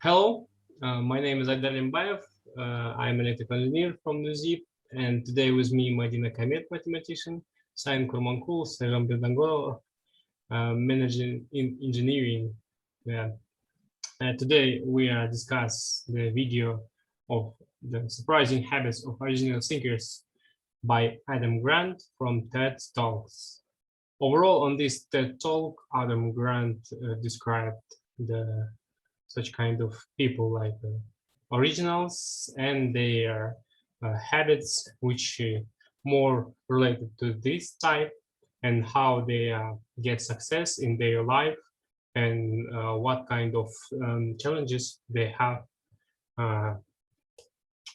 Hello, my name is Aidar Alimbayev. I'm an electrical engineer from NUZYP, and today with me Madina Kamet, mathematician, Saiyn Kurmankulov, Serzhan Berdengorov, manager in engineering. Yeah. Today we discuss the video of the surprising habits of original thinkers by Adam Grant from TED Talks. Overall, on this TED Talk, Adam Grant described such kind of people like originals and their habits, which more related to this type, and how they get success in their life, and what kind of challenges they have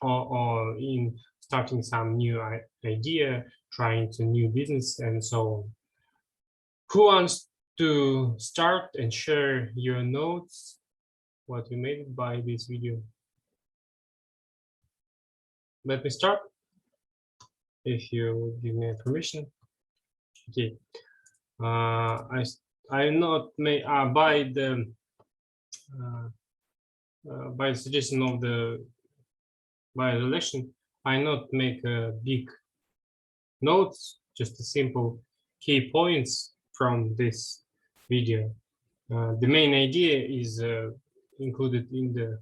or in starting some new idea, trying to new business, and so on. Who wants to start and share your notes, what you made by this video? Let me start, if you give me permission. Okay. I not may by the suggestion of the election, I not make a big notes, just a simple key points from this video. The main idea is included in the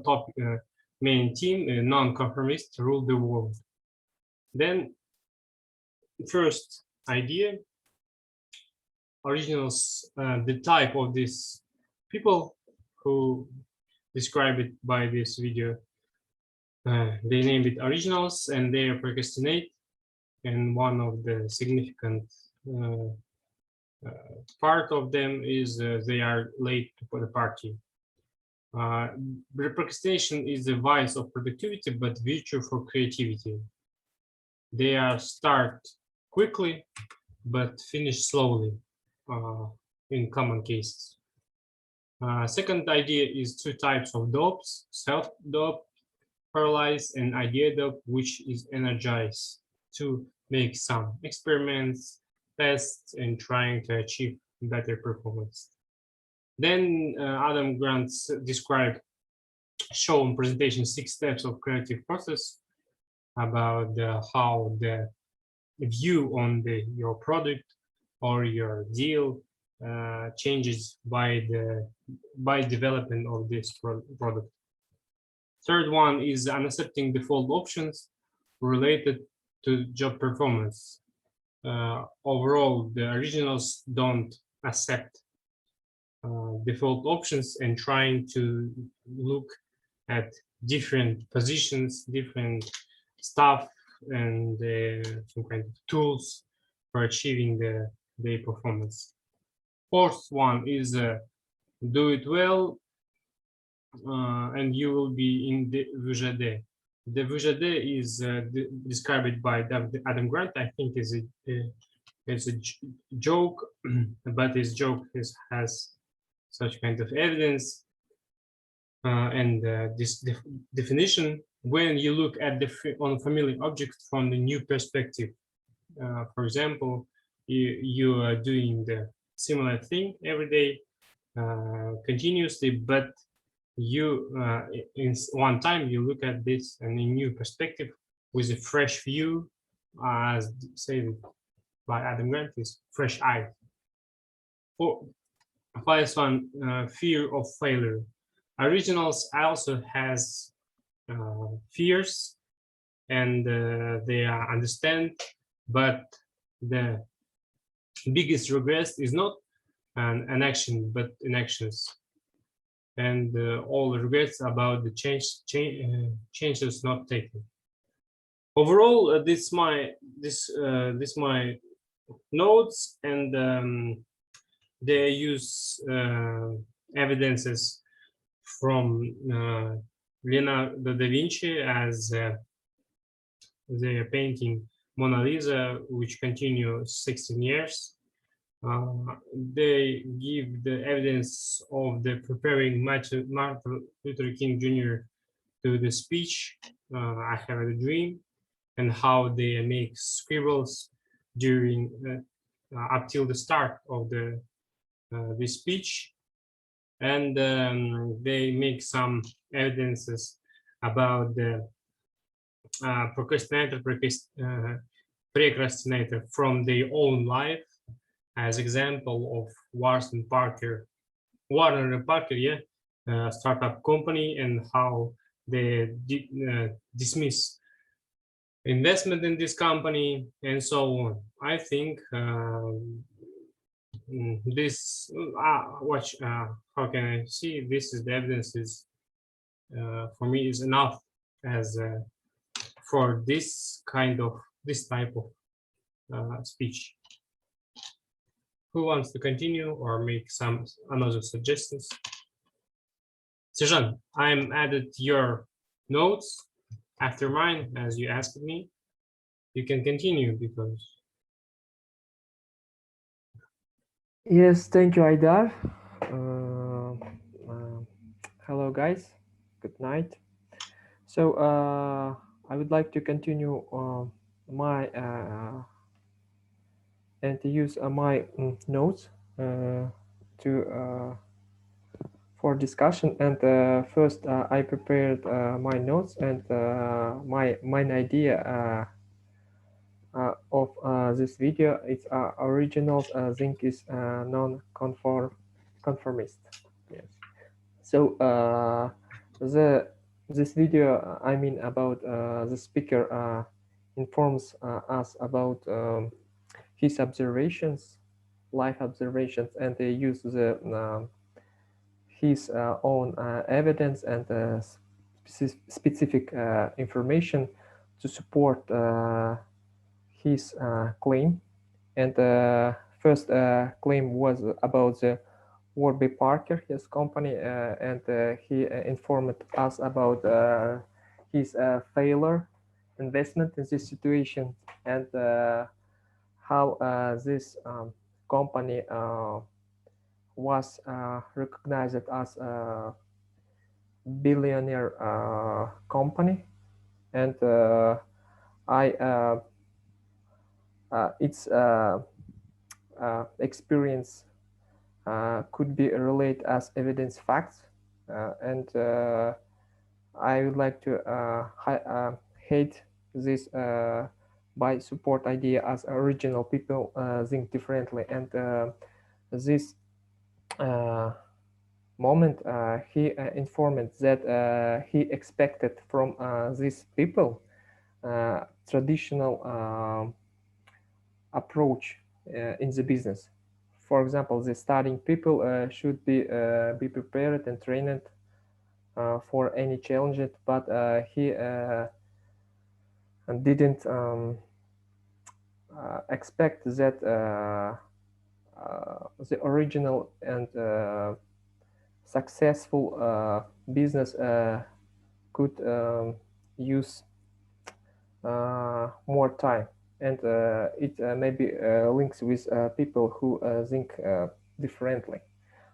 topic, main theme, non-conformist rule the world. Then first idea, originals, the type of these people who describe it by this video. They named it originals, and they procrastinate, and one of the significant part of them is they are late for the party. Procrastination is a vice of productivity, but virtue for creativity. They are start quickly, but finish slowly in common cases. Second idea is two types of dopes: self-dope, paralyzed, and idea dope, which is energized to make some experiments, tests, and trying to achieve better performance. Then Adam Grant described, shown presentation 6 steps of creative process about how the view on your product or your deal changes by development of this product. Third one is unaccepting default options related to job performance. Overall, the originals don't accept default options and trying to look at different positions, different stuff, and some kind of tools for achieving their performance. Fourth one is do it well, and you will be in the VGD. The VGD is described by Adam Grant. I think is a joke, but this joke has such kind of evidence, and this definition, when you look at on familiar object from the new perspective. For example, you are doing the similar thing every day continuously, but you in one time you look at this and a new perspective with a fresh view, as said by Adam Grant, is fresh eye. First one, fear of failure. Originals also has fears, and they understand, but the biggest regret is not an action, but inactions, and all regrets about the changes not taken. Overall, this my notes, and they use evidences from Leonardo da Vinci as their painting Mona Lisa, which continues 16 years. They give the evidence of the preparing Martin Luther King Jr. to the speech, I Have a Dream, and how they make scribbles during up till the start of the speech. and they make some evidences about the procrastinator from their own life, as example of Warner and Parker, yeah, startup company, and how they dismiss investment in this company and so on. I think this watch how can I see this is the evidence is for me is enough as for this type of speech. Who wants to continue or make some another suggestions? Serzhan, I'm added your notes after mine as you asked me. You can continue because. Yes, thank you, Aidar. Hello, guys. Good night. So, I would like to continue my and to use my notes to for discussion. And first, I prepared my notes and my main idea of this video. Its originals Zinc is non-conformist. Yes. So this video, I mean about the speaker informs us about his observations, life observations, and they use the his own evidence and specific information to support his claim. And the first claim was about the Warby Parker, his company, and he informed us about his failure investment in this situation, and how this company was recognized as a billionaire company. And I its experience could be related as evidence facts, and I would like to hate this by support idea as original people think differently. And this moment he informed that he expected from these people traditional approach in the business. For example, the starting people should be prepared and trained for any challenges, but he didn't expect that the original and successful business could use more time, and it maybe links with people who think differently.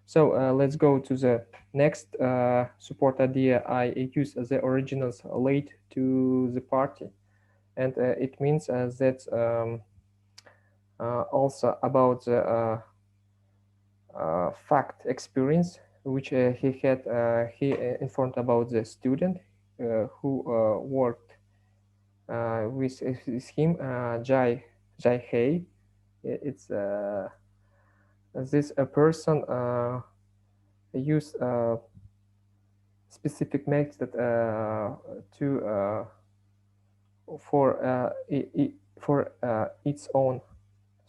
So let's go to the next support idea. I use the originals late to the party, and it means that also about the fact experience which he had. He informed about the student who worked with him, Jai Hay. It's this a person use specific method to for its own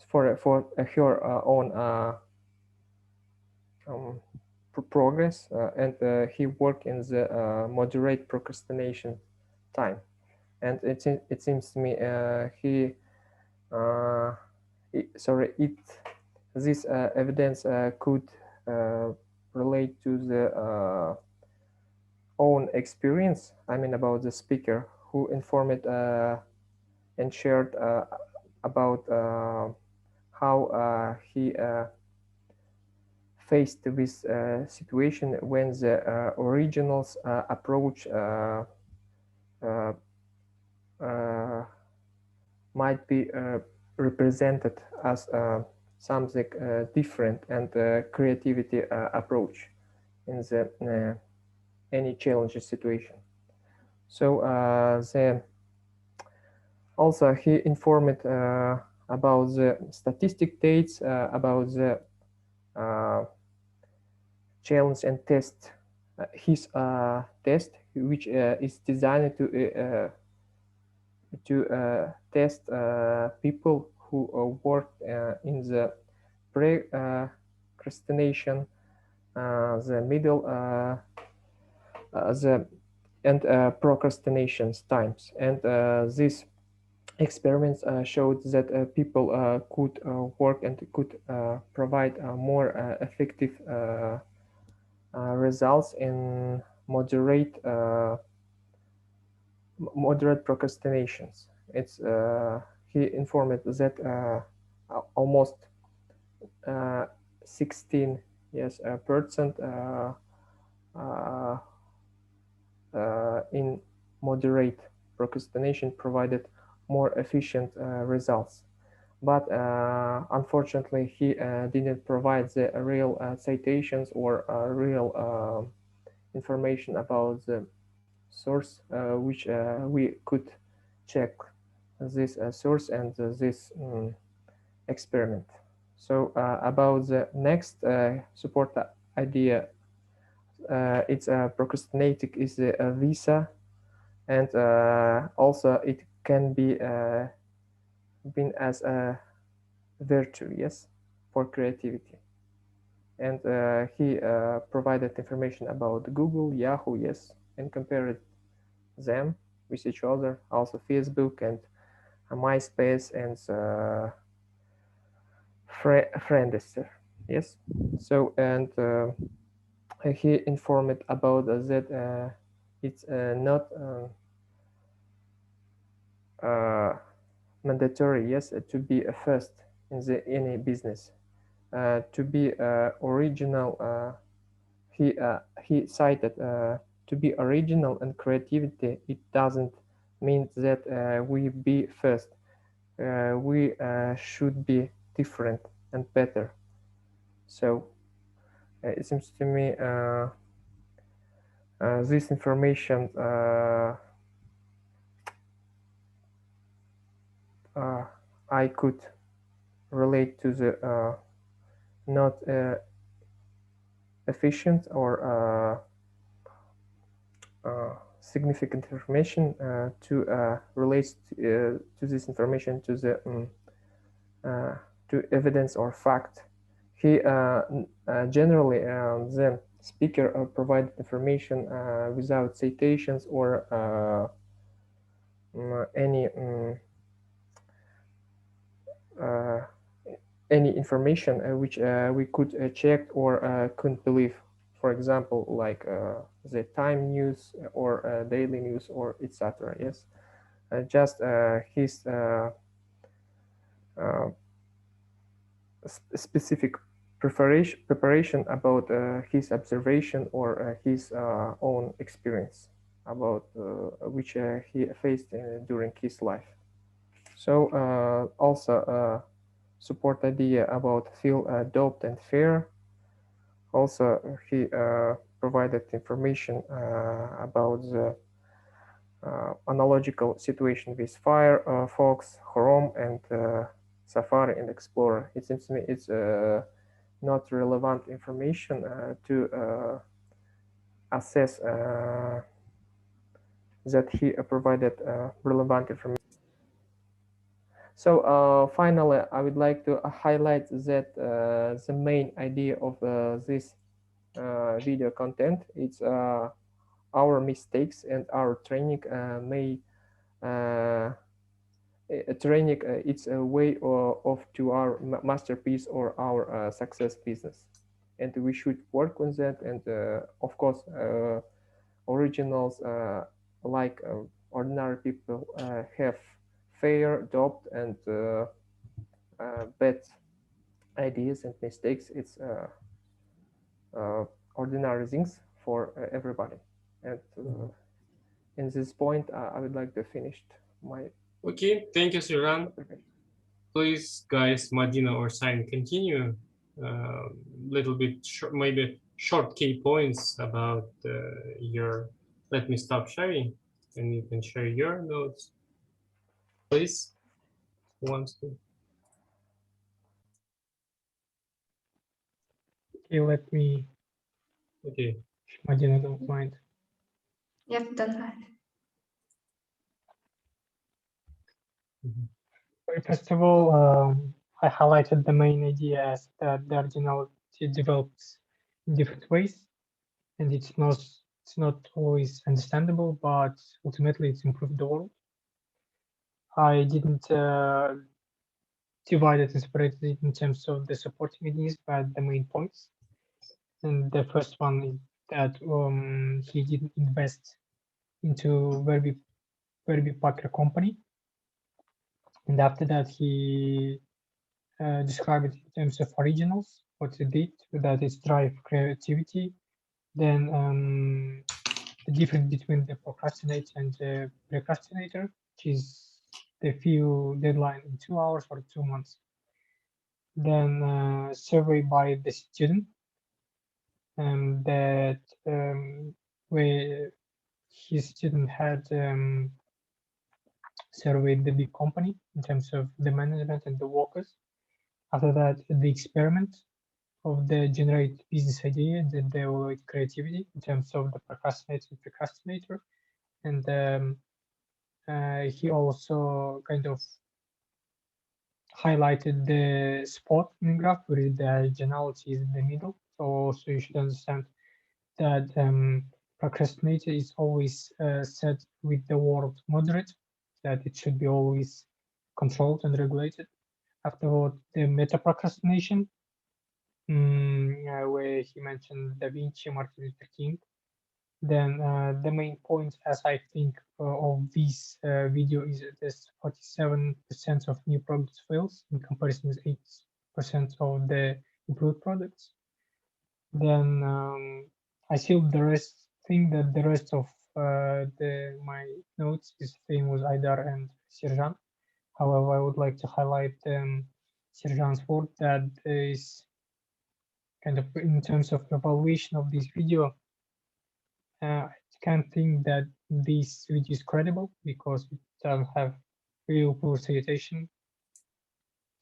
for her own progress, and he worked in the moderate procrastination time. And it seems to me this evidence could relate to the own experience. I mean about the speaker who informed and shared about how he faced this situation when the originals approach might be represented as something different and creativity approach. in the any challenging situation. So also he informed about the statistic dates about the challenge and test his test, which is designed to test people who work in the procrastination, the middle, the and procrastinations times. And these experiments showed that people could work and could provide more effective results in moderate procrastinations. It's he informed that almost 16 yes percent in moderate procrastination provided more efficient results. But unfortunately, he didn't provide the real citations or real information about the source which we could check this source and this experiment. So about the next support idea, it's procrastinating is a visa, and also it can be been as a virtue, yes, for creativity. And he provided information about Google, Yahoo, yes, and compared them with each other, also Facebook and MySpace and Friendster, yes. So and he informed about that it's not mandatory, yes, to be a first in the any business, to be original. He cited to be original and creativity. It doesn't mean that we be first. We should be different and better. So it seems to me this information I could relate to the not efficient or significant information to relate to this information to the to evidence or fact. He generally the speaker provided information without citations or any information which we could check or couldn't believe. For example, like the Time News or Daily News or etc. Yes, just his specific preparation about his observation or his own experience about which he faced during his life. So also support idea about feel doped and fair. Also he provided information about the analogical situation with Firefox, Chrome, and Safari and Explorer. It seems to me it's not relevant information to assess that he provided relevant information. So finally, I would like to highlight that the main idea of this video content is our mistakes and our training may training it's a way of to our masterpiece or our success business, and we should work on that. And of course originals like ordinary people have fair, doubt, and bad ideas and mistakes. It's ordinary things for everybody. And in this point, I would like to finish my. Okay, thank you, Serzhan. Please, guys, Madina or Saiyn, continue. Little bit maybe short key points about your. Let me stop sharing, and you can share your notes, please. Who wants to? Okay, let me. Okay. Madina, don't mind. Yep, don't mind. First of all, I highlighted the main idea as that the originality develops in different ways, and it's not always understandable, but ultimately it's improved the world. I didn't divide it and separate it in terms of the supporting ideas, but the main points. And the first one is that he didn't invest into very big Packer company, and after that he described it in terms of originals, what it did, that is drive creativity, then the difference between the procrastinator and the procrastinator, which is the few deadline in 2 hours or 2 months. Then survey by the student, that where his student had surveyed the big company in terms of the management and the workers. After that, the experiment of the generate business idea and then the evaluate creativity in terms of the procrastinator. And he also kind of highlighted the spot in the graph where the originality is in the middle. So you should understand that procrastinator is always set with the word moderate, that it should be always controlled and regulated. Afterward, the meta procrastination, where he mentioned Da Vinci, Martin Luther King. Then the main point, as I think, of this video is that 47% of new products fails in comparison with 8% of the improved products. Then I still think that the rest of my notes is same with Aidar and Serzhan. However, I would like to highlight Serzhan's word that is kind of in terms of evaluation of this video. I can't think that this video is credible because it doesn't have real proof citation.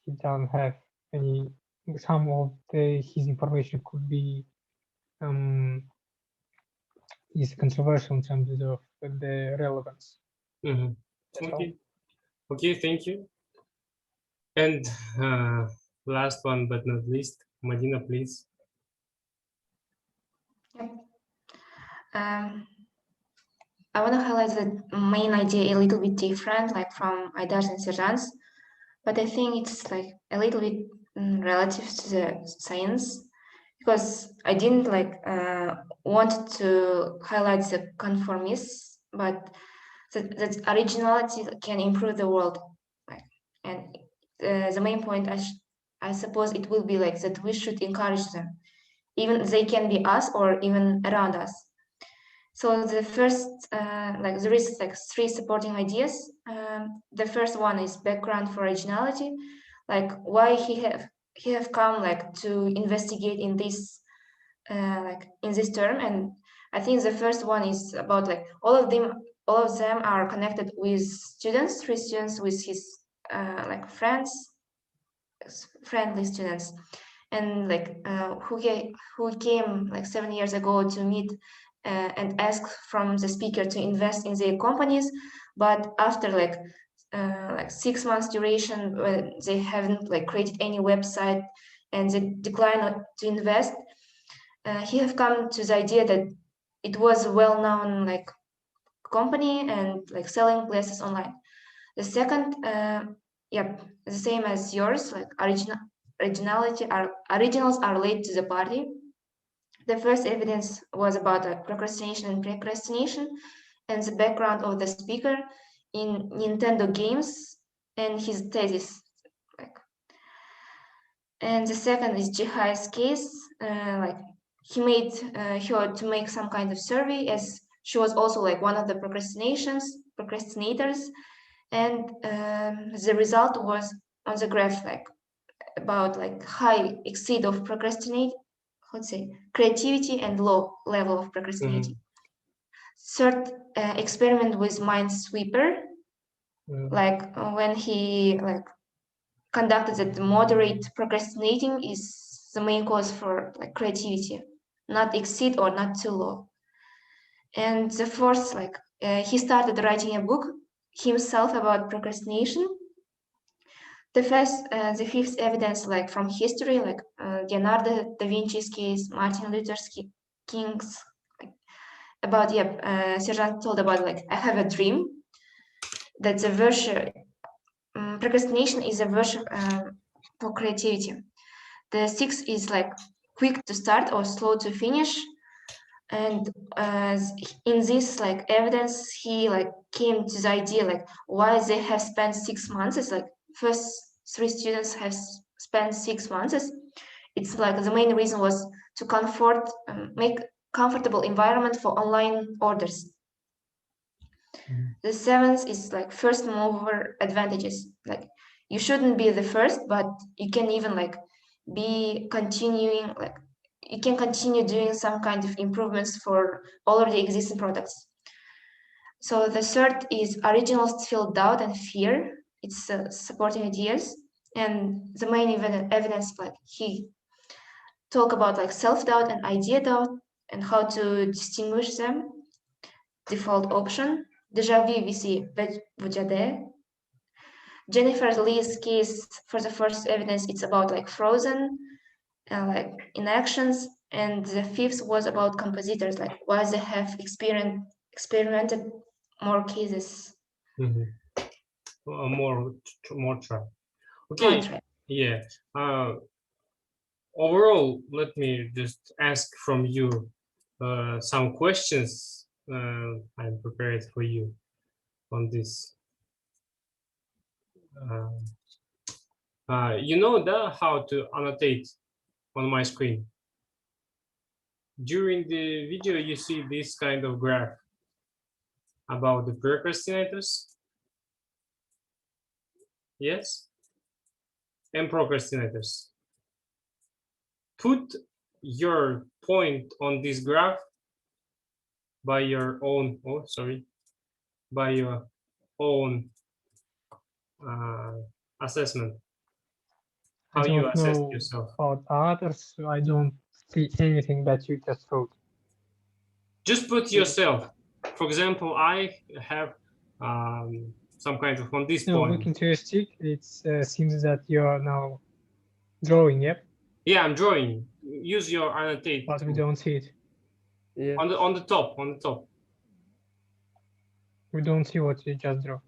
It doesn't have any. Some of his information could be is controversial in terms of the relevance. Mhm. That's Okay. Okay, thank you. And last one but not least, Madina, please. Yep. I want to highlight the main idea a little bit different, like from Aidar's and Serzhan's, but I think it's like a little bit relative to the science, because I didn't like want to highlight the conformists, but that originality can improve the world. Like, and the main point, I suppose it will be like that we should encourage them, even they can be us or even around us. So the first, like there is like 3 supporting ideas. The first one is background for originality, like why he have come like to investigate in this, like in this term. And I think the first one is about like all of them are connected with students, 3 students with his like friendly students, and like who came like 7 years ago to meet and ask from the speaker to invest in their companies, but after like 6 months duration, when they haven't like created any website and they decline to invest, he have come to the idea that it was a well-known like company and like selling glasses online. The second, yep, the same as yours, like originals are late to the party. The first evidence was about procrastination and procrastination and the background of the speaker in Nintendo games and his thesis. And the second is Jihai's case, like he made her to make some kind of survey, as she was also like one of the procrastinators, and the result was on the graph, like about like high exceed of how to say, creativity and low level of procrastinating. Third experiment with Minesweeper, like when he like conducted that moderate procrastinating is the main cause for like creativity, not exceed or not too low. And the fourth, like he started writing a book himself about procrastination. The fifth evidence, like from history, like Leonardo da Vinci's case, Martin Luther King's, like, about Serzhan told about like I have a dream. That's a version. Procrastination is a version for creativity. The sixth is like quick to start or slow to finish. And in this like evidence, he like came to the idea like why they have spent 6 months. It's like first 3 students have spent 6 months. It's like the main reason was to make comfortable environment for online orders. The seventh is like first mover advantages. Like you shouldn't be the first, but you can even like be continuing, like you can continue doing some kind of improvements for already existing products. So the third is originals feel doubt and fear. It's supporting ideas. And the main evidence, like he talk about like self-doubt and idea doubt and how to distinguish them. Default option. Déjà vu, we see Vujade. Jennifer Lee's case for the first evidence, it's about like frozen, like inactions. And the fifth was about compositors, like why they have experimented more cases. More try. Okay. More try. Yeah. Overall, let me just ask from you some questions. I'm prepared for you on this. You know how to annotate on my screen. During the video, you see this kind of graph about the procrastinators. Yes? And procrastinators. Put your point on this graph by your own, by your own assessment. How you assess yourself. About others, so I don't see anything that you just wrote. Just put yourself. For example, I have some kind of on this point. Looking to your stick, it seems that you are now drawing, yep? Yeah, I'm drawing. Use your annotate. But we don't see it. Yeah. On the top. We don't see what you just drew.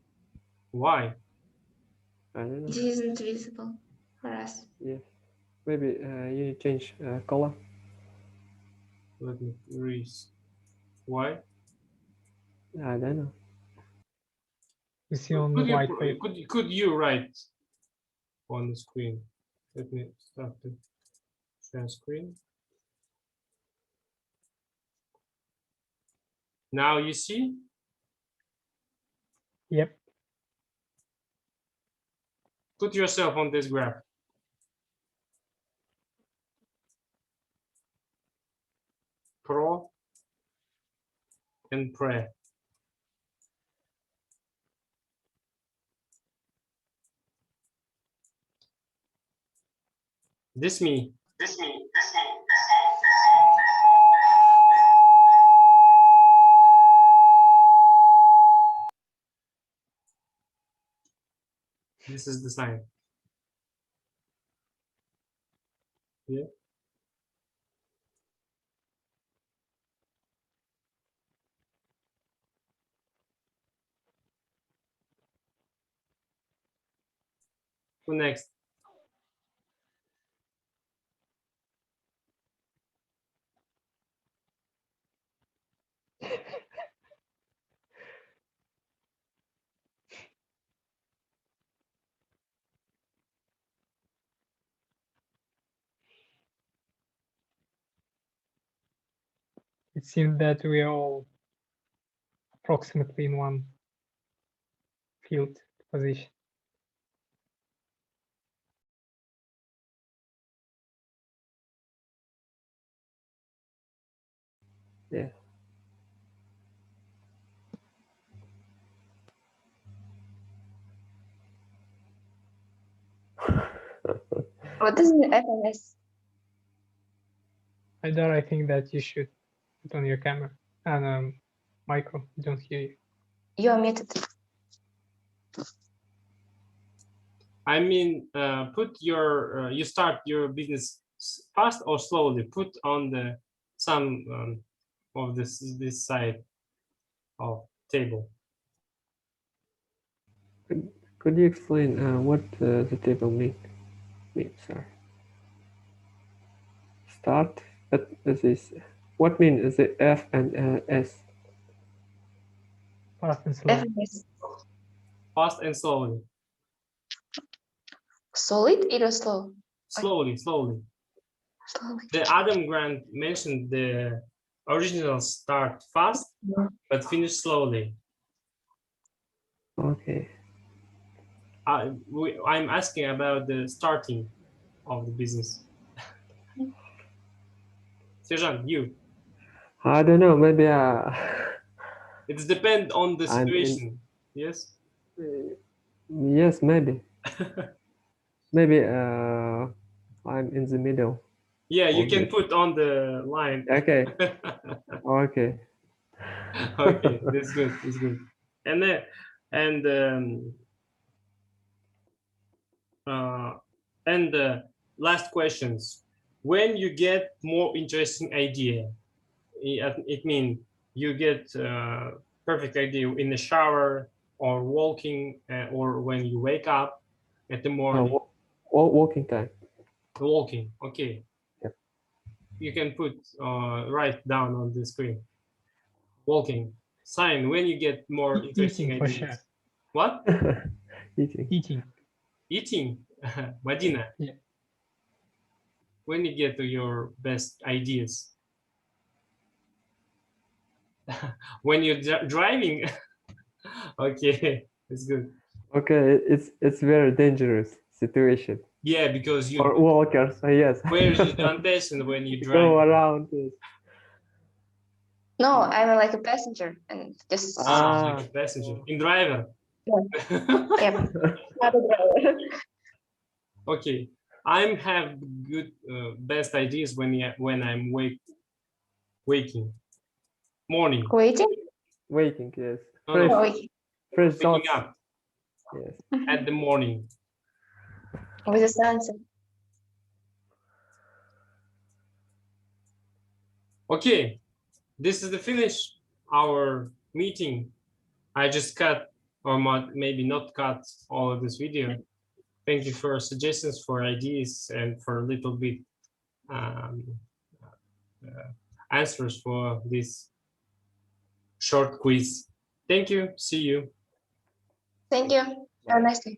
Why? I don't know. It isn't visible for us. Yeah. Maybe you change color. Let me erase. Why? I don't know. We see on the white paper. Could you write on the screen? Let me start to share screen. Now you see? Yep. Put yourself on this graph. Pro and pre. This me. This is the sign. Yeah. Who next? It seems that we are all approximately in one field position. Yeah. What is the FMS? Aidar, I think that you should put on your camera and Michael, don't hear you. You're muted. I mean, put your you start your business fast or slowly. Put on the some of this side of table. Could you explain what the table means? Sorry. Start. But this. What means the F and S? Fast and slow. FMS. Fast and slowly. Solid or slow? Slowly. Slowly. The Adam Grant mentioned the original start fast, but finish slowly. Okay. I'm asking about the starting of the business. Serzhan, you. I don't know. Maybe It depends on the I'm in- situation. Yes. yes, maybe. Maybe I'm in the middle. Yeah, you can Okay. put on the line. Okay. Okay. Okay, that's good. That's good. And then last questions. When you get more interesting idea, it means you get perfect idea in the shower or walking or when you wake up at the morning. Walking time. Walking. Okay. Yep. You can put write down on the screen. Walking. Sign when you get more interesting Eating for ideas. sure. What? Eating. Eating. Eating. Madina. Yeah. When you get to your best ideas. When you're driving. Okay, it's good. Okay, it's very dangerous situation Yeah, because you for walkers. Yes. where is the attention when you drive? Go around. Yes. No, I'm like a passenger and just. Like a passenger in driver. Yep. Not a driver. Okay, I'm have good best ideas when I'm waking morning. Waiting. Waiting. Yes. No, Fresh, no, Wait. fresh waking thoughts. up Yes. at the morning. With the sunset. Okay, this is the finish our meeting. I just cut or maybe not cut all of this video. Thank you for suggestions, for ideas, and for a little bit answers for this short quiz. Thank you. See you. Thank you. Have a nice day.